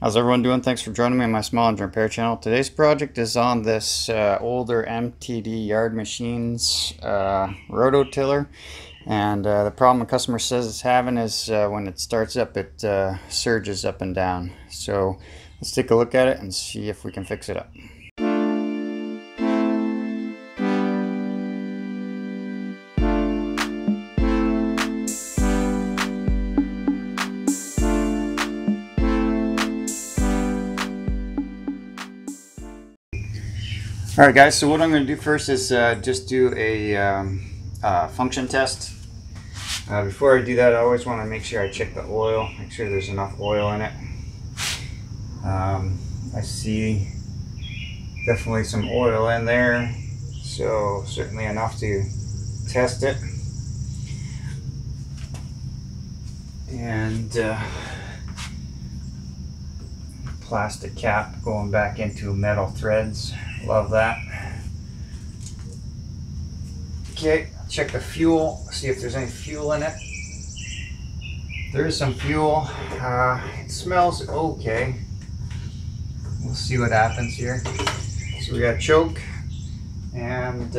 How's everyone doing? Thanks for joining me on my small engine repair channel. Today's project is on this older MTD yard machines rototiller, and the problem a customer says it's having is when it starts up it surges up and down. So let's take a look at it and see if we can fix it up. Alright guys, so what I'm going to do first is just do a function test. Before I do that, I always want to make sure I check the oil, make sure there's enough oil in it. I see definitely some oil in there, so certainly enough to test it. And plastic cap going back into metal threads. Love that. Okay, check the fuel, see if there's any fuel in it. There is some fuel. It smells okay. We'll see what happens here. So we got choke, and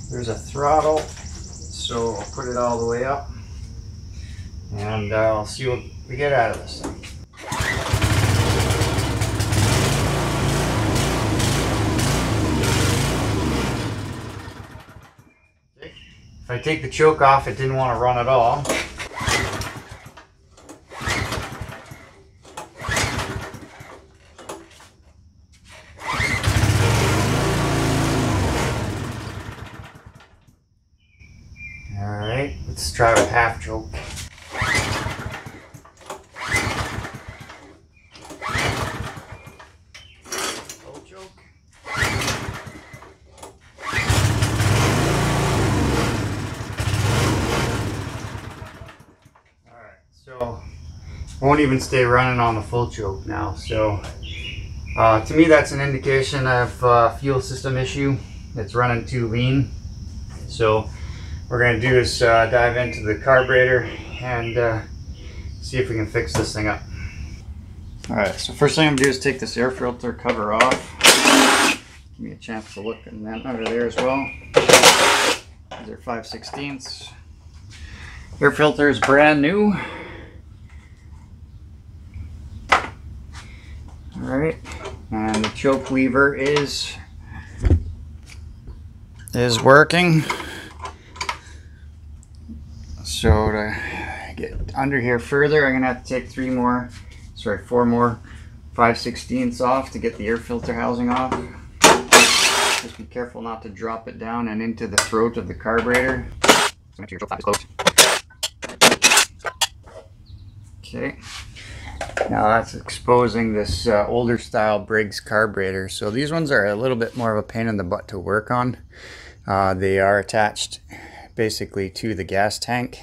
there's a throttle. So I'll put it all the way up, and I'll see what we get out of this thing. If I take the choke off, it didn't want to run at all. Alright, let's try with half choke. Full choke. So I won't even stay running on the full choke now. So to me that's an indication of fuel system issue. It's running too lean. So what we're going to do is dive into the carburetor and see if we can fix this thing up. Alright, so first thing I'm going to do is take this air filter cover off. Give me a chance to look in that under there as well. These are 5/16. Air filter is brand new. Alright, and the choke lever is working. So to get under here further, I'm going to have to take four more 5/16 off to get the air filter housing off. Just be careful not to drop it down and into the throat of the carburetor. Make sure your choke flap is closed. Okay. Now that's exposing this older style Briggs carburetor. So these ones are a little bit more of a pain in the butt to work on. They are attached basically to the gas tank.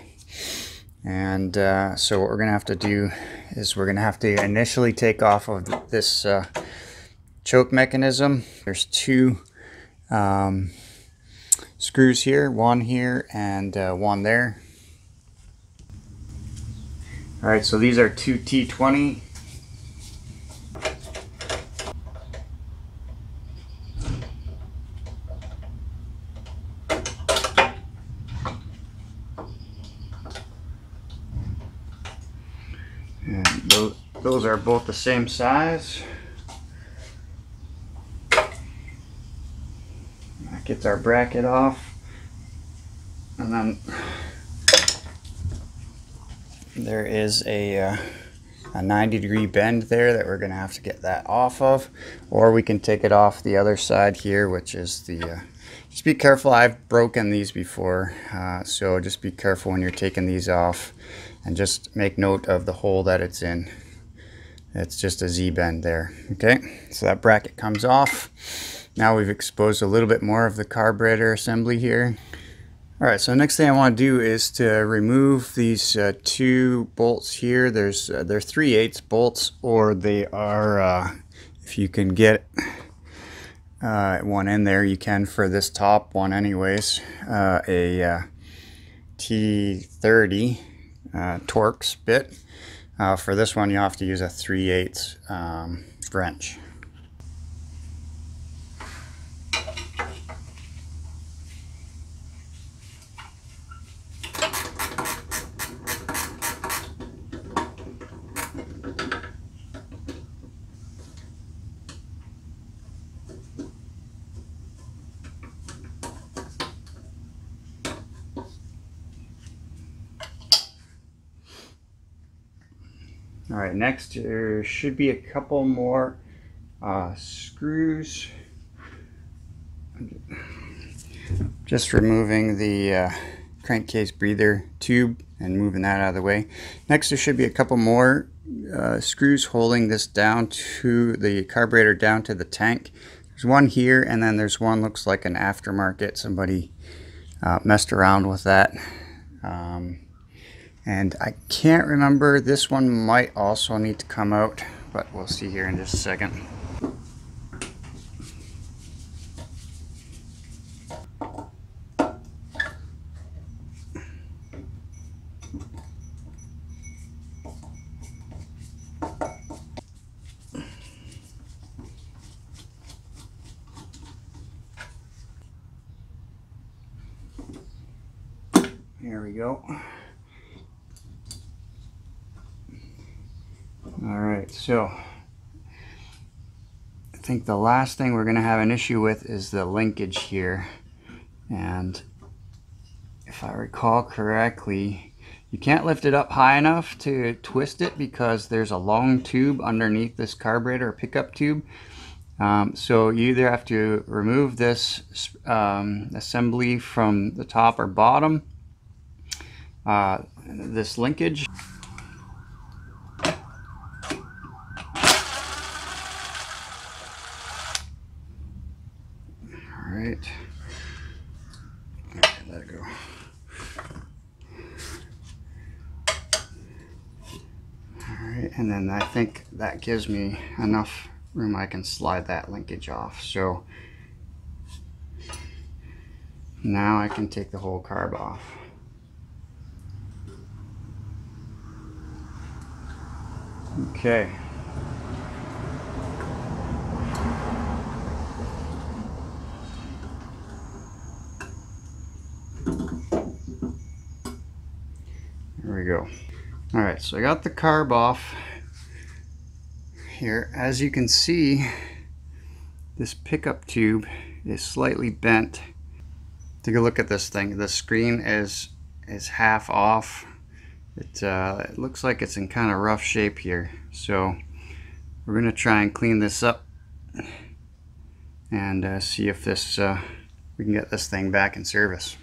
And so what we're going to have to do is we're going to have to initially take off of this choke mechanism. There's two screws here, one here and one there. Alright, so these are two T20. And those are both the same size. That gets our bracket off. And then there is a 90-degree bend there that we're going to have to get that off of, or we can take it off the other side here, which is the just be careful. I've broken these before, so just be careful when you're taking these off, and just make note of the hole that it's in. It's just a Z-bend there. Okay, so that bracket comes off. Now we've exposed a little bit more of the carburetor assembly here. Alright, so next thing I want to do is to remove these two bolts here. They're 3/8 bolts, or they are, if you can get one in there, you can for this top one anyways, a T30 Torx bit. For this one, you have to use a 3/8 wrench. All right, next there should be a couple more screws. Just removing the crankcase breather tube and moving that out of the way. Next there should be a couple more screws holding this down to the carburetor, down to the tank. There's one here, and then there's one looks like an aftermarket. Somebody messed around with that. And I can't remember, this one might also need to come out, but we'll see here in just a second. Here we go. Alright, so I think the last thing we're going to have an issue with is the linkage here. And if I recall correctly, you can't lift it up high enough to twist it because there's a long tube underneath this carburetor, pickup tube. So you either have to remove this assembly from the top or bottom, this linkage. Alright, okay, let it go. Alright, and then I think that gives me enough room I can slide that linkage off. So now I can take the whole carb off. Okay. There we go. All right, so I got the carb off here. As you can see, this pickup tube is slightly bent. Take a look at this thing. The screen is half off. It looks like it's in kind of rough shape here. So we're gonna try and clean this up and see if this we can get this thing back in service.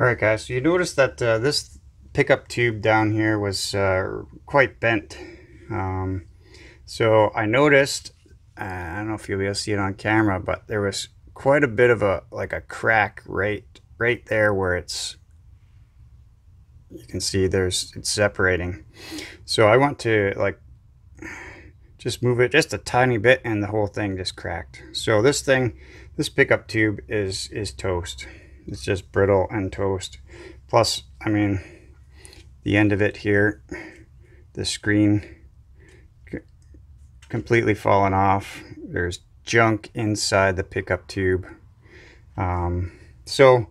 Alright guys, so you notice that this pickup tube down here was quite bent. So I noticed, I don't know if you'll be able to see it on camera, but there was quite a bit of a crack right there where you can see it's separating. So I want to just move it just a tiny bit and the whole thing just cracked. So this pickup tube is toast. It's just brittle and toast. Plus, I mean, the end of it here, the screen completely fallen off. There's junk inside the pickup tube. So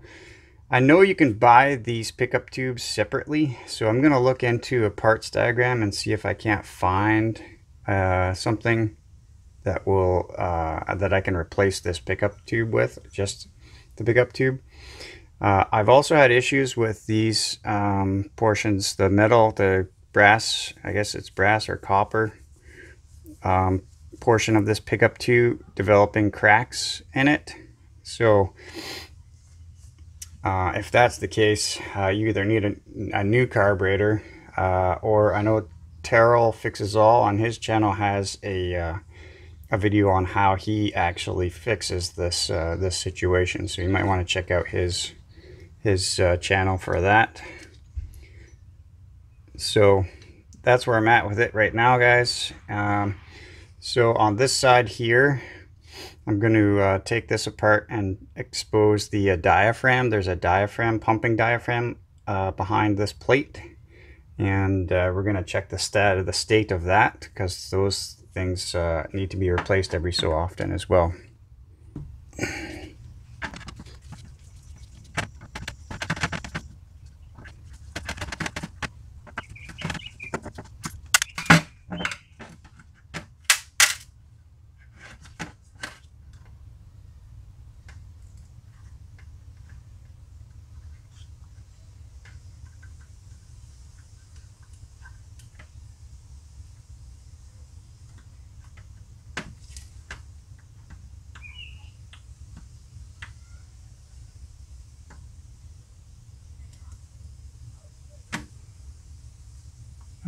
I know you can buy these pickup tubes separately. So I'm gonna look into a parts diagram and see if I can't find something that will that I can replace this pickup tube with, just the pickup tube. I've also had issues with these portions, the metal, the brass, I guess it's brass or copper portion of this pickup tube developing cracks in it. So if that's the case, you either need a new carburetor, or I know Terrell Fixes All on his channel has a video on how he actually fixes this this situation. So you might want to check out his channel for that. So that's where I'm at with it right now, guys. So on this side here, I'm going to take this apart and expose the diaphragm. There's a diaphragm, pumping diaphragm behind this plate, and we're going to check the state of that, because those things need to be replaced every so often as well.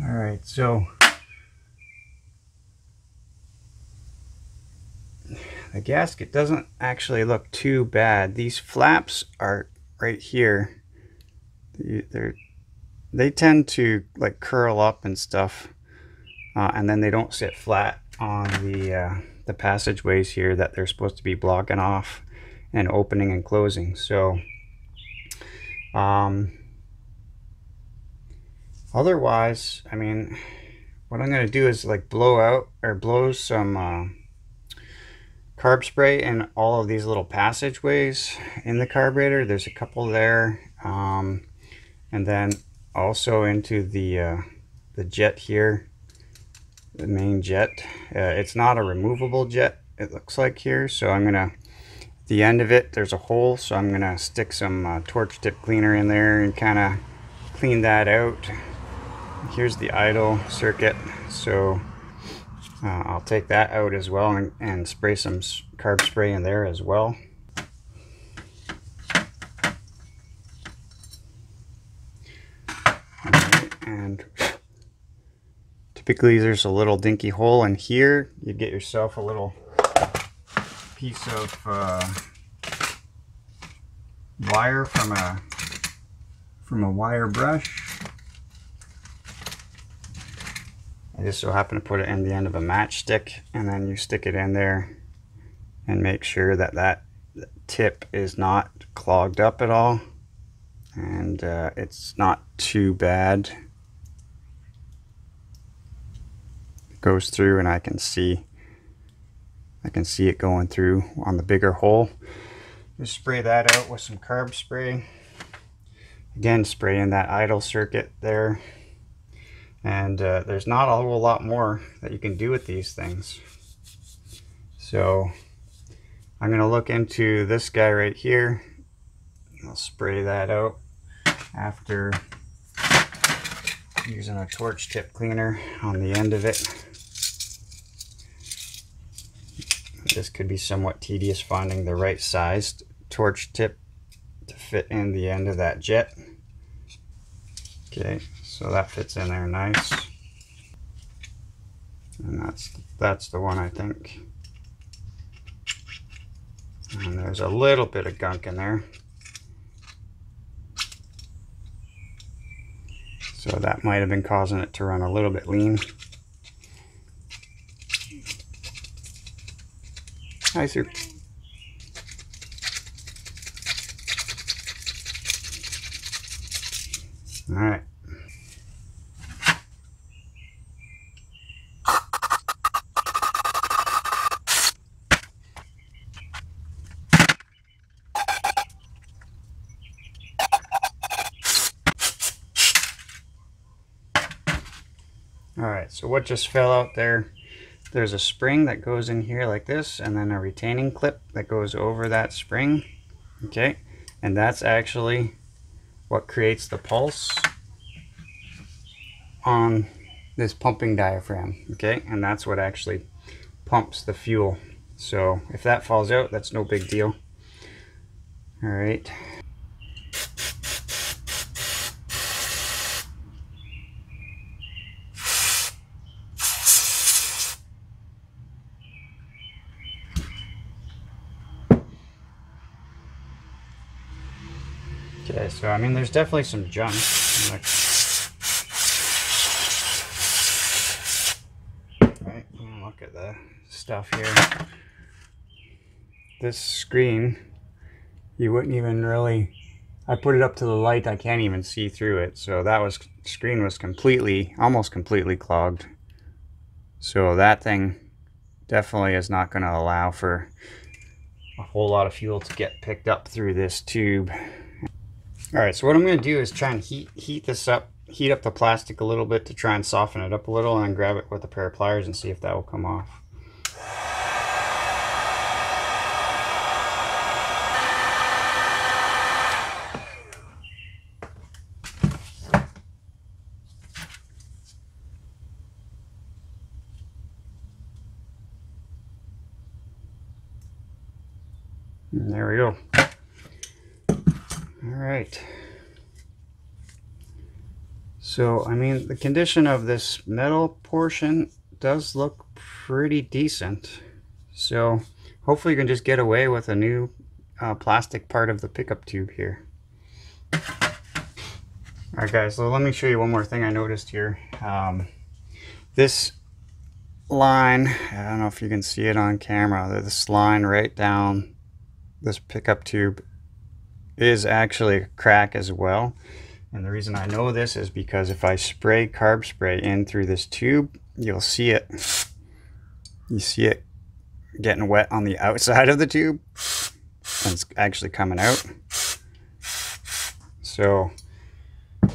All right, so the gasket doesn't actually look too bad. These flaps are right here. They tend to like curl up and stuff, and then they don't sit flat on the passageways here that they're supposed to be blocking off and opening and closing. So otherwise, I mean, what I'm going to do is like blow some carb spray in all of these little passageways in the carburetor. There's a couple there, and then also into the jet here, the main jet. It's not a removable jet, it looks like here, so I'm gonna, at the end of it there's a hole, so I'm gonna stick some torch tip cleaner in there and kind of clean that out. Here's the idle circuit, so I'll take that out as well and spray some carb spray in there as well. Right, and typically there's a little dinky hole in here. You get yourself a little piece of wire from a wire brush. I just so happen to put it in the end of a matchstick, and then you stick it in there and make sure that that tip is not clogged up at all, and it's not too bad. It goes through, and I can see it going through on the bigger hole. Just spray that out with some carb spray. Again, spray in that idle circuit there. And there's not a whole lot more that you can do with these things. So I'm going to look into this guy right here. I'll spray that out after using a torch tip cleaner on the end of it. This could be somewhat tedious, finding the right sized torch tip to fit in the end of that jet. Okay, so that fits in there nice, and that's the one, I think. And there's a little bit of gunk in there, so that might have been causing it to run a little bit lean. Hi, sir. All right. All right, so what just fell out there, there's a spring that goes in here like this, and then a retaining clip that goes over that spring. Okay, and that's actually what creates the pulse on this pumping diaphragm. Okay, and that's what actually pumps the fuel. So if that falls out, that's no big deal. All right. Okay, so I mean, there's definitely some junk. Right, look at the stuff here. This screen, you wouldn't even really I put it up to the light, I can't even see through it. So that screen was almost completely clogged. So that thing definitely is not going to allow for a whole lot of fuel to get picked up through this tube. All right, so what I'm going to do is try and heat this up, heat up the plastic a little bit to try and soften it up a little, and then grab it with a pair of pliers and see if that will come off. And there we go. All right. So, I mean, the condition of this metal portion does look pretty decent. So, hopefully you can just get away with a new plastic part of the pickup tube here. All right, guys, so let me show you one more thing I noticed here. This line, I don't know if you can see it on camera, this line right down this pickup tube is actually a crack as well. And the reason I know this is because if I spray carb spray in through this tube, you'll see it. You see it getting wet on the outside of the tube, and it's actually coming out. So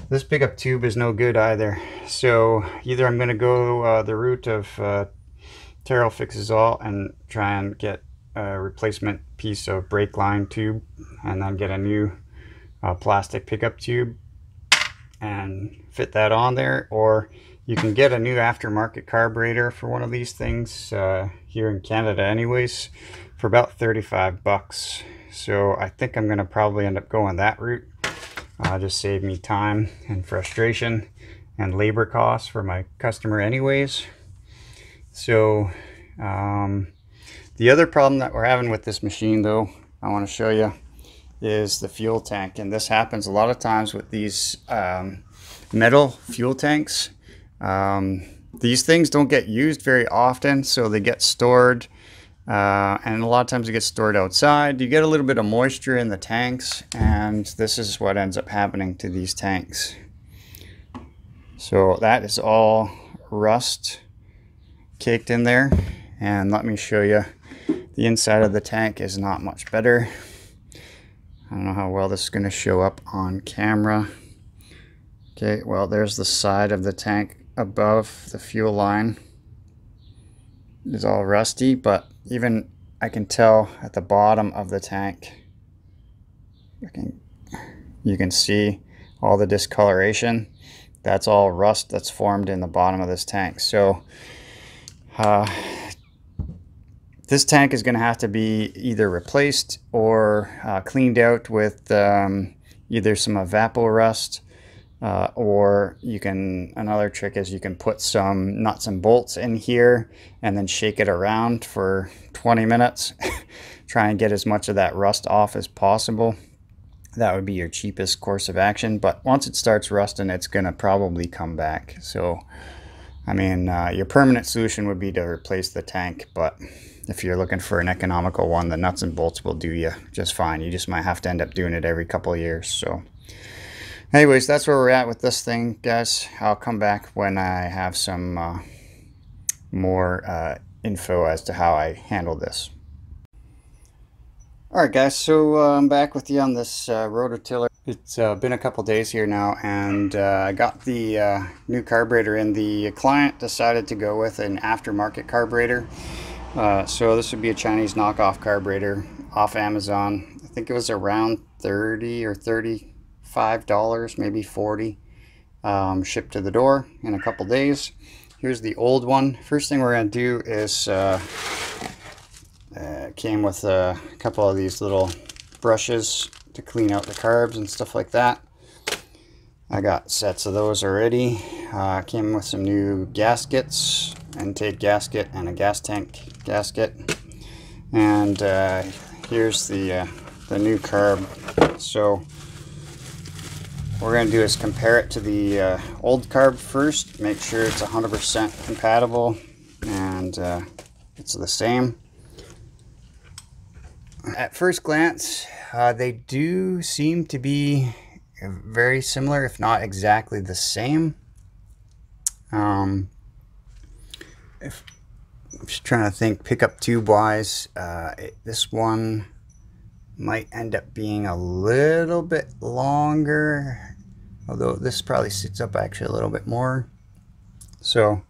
this pickup tube is no good either. So either I'm going to go the route of Terrell Fixes All and try and get a replacement piece of brake line tube, and then get a new plastic pickup tube and fit that on there, or you can get a new aftermarket carburetor for one of these things here in Canada anyways for about 35 bucks. So I think I'm going to probably end up going that route. Just save me time and frustration and labor costs for my customer anyways. So the other problem that we're having with this machine, though, I want to show you, is the fuel tank. And this happens a lot of times with these metal fuel tanks. These things don't get used very often, so they get stored, and a lot of times they get stored outside. You get a little bit of moisture in the tanks, and this is what ends up happening to these tanks. So that is all rust caked in there, and let me show you. The inside of the tank is not much better. I don't know how well this is going to show up on camera. Okay, well, there's the side of the tank above the fuel line. It's all rusty, but even I can tell at the bottom of the tank, you can see all the discoloration. That's all rust that's formed in the bottom of this tank. So this tank is going to have to be either replaced or cleaned out with either some evapor rust, or you can, another trick is you can put some nuts and bolts in here and then shake it around for 20 minutes. Try and get as much of that rust off as possible. That would be your cheapest course of action, but once it starts rusting, it's going to probably come back. So I mean, your permanent solution would be to replace the tank, but if you're looking for an economical one, the nuts and bolts will do you just fine. You just might have to end up doing it every couple of years. So anyways, that's where we're at with this thing, guys. I'll come back when I have some more info as to how I handle this. Alright guys, so I'm back with you on this rototiller. It's been a couple days here now, and I got the new carburetor in. The client decided to go with an aftermarket carburetor. So this would be a Chinese knockoff carburetor off Amazon. I think it was around $30 or $35, maybe $40, shipped to the door in a couple days. Here's the old one. First thing we're going to do is came with a couple of these little brushes to clean out the carbs and stuff like that. I got sets of those already. Came with some new gaskets, intake gasket and a gas tank gasket. And here's the new carb. So what we're going to do is compare it to the old carb first, make sure it's 100% compatible and it's the same. At first glance, they do seem to be very similar, if not exactly the same. If I'm just trying to think, pickup tube wise, this one might end up being a little bit longer, although this probably sits up actually a little bit more. So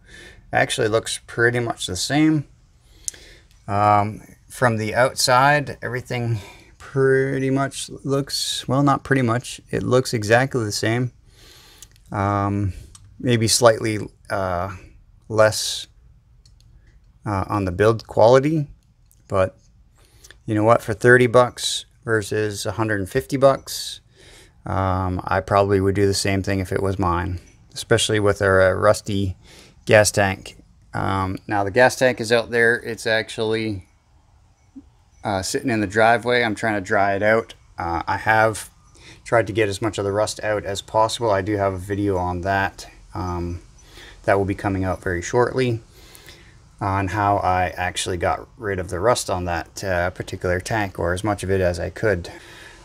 actually looks pretty much the same. From the outside, everything pretty much looks, well, not pretty much, it looks exactly the same. Maybe slightly less on the build quality, but you know what, for 30 bucks versus 150 bucks, I probably would do the same thing if it was mine, especially with our rusty gas tank. Now the gas tank is out there. It's actually sitting in the driveway. I'm trying to dry it out. I have tried to get as much of the rust out as possible. I do have a video on that that will be coming out very shortly on how I actually got rid of the rust on that particular tank, or as much of it as I could.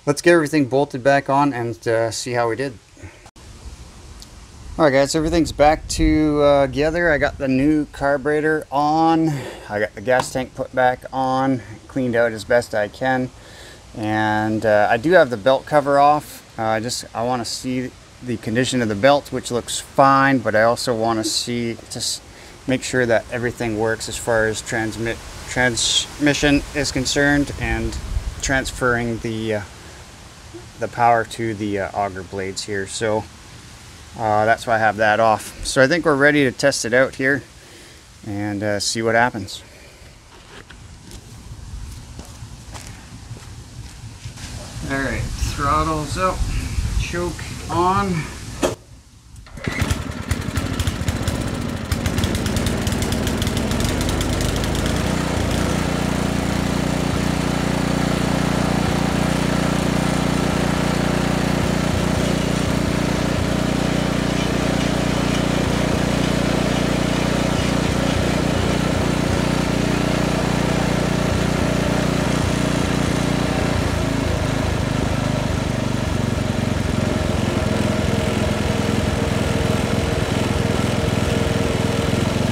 Let's get everything bolted back on and see how we did. Alright guys, everything's back together. I got the new carburetor on. I got the gas tank put back on, cleaned out as best I can. And I do have the belt cover off. I want to see the condition of the belt, which looks fine, but I also want to see, just make sure that everything works as far as transmission is concerned, and transferring the power to the auger blades here. So that's why I have that off. So I think we're ready to test it out here and see what happens. Alright, throttle's up, choke on.